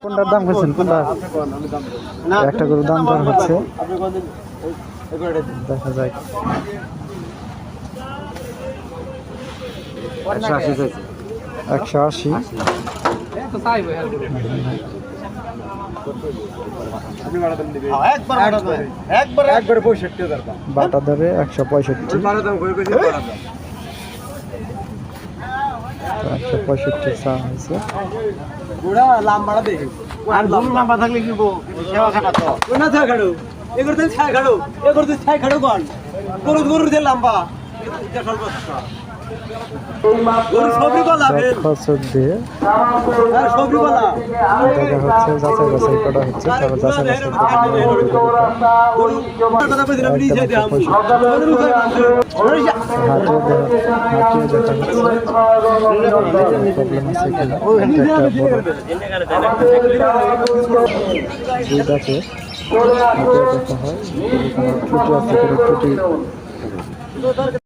কোনটার দাম করছেন? কোনটা একটা গরুর দাম দর হচ্ছে, দেখা যায়। 180। বাটা ধরে 165। 165 চা হয়েছে। লম্বা থাকলে কি সেবা খাটা তো না থাকা খাড়ো এগুলো ছাই খাড়ো এগুলো ছাই খাড়ো কোন গরু গরু দিয়ে লম্বা এটা স্বল্প গরু সবরি কলা খসর দিয়ে আর সবরি কলা দেখা হচ্ছে, যাচাই বাছাই করা হচ্ছে। তারপর যাচাই বাছাই গরু কথা কইছিলাম নিয়ে যাই দিলাম হাটিয়ে দেখা হচ্ছে প্রবলেম আছে কিনা। দুধ আছে, হাটিয়ে দেখা হয়। ত্রুটি আছে, কোনো ত্রুটি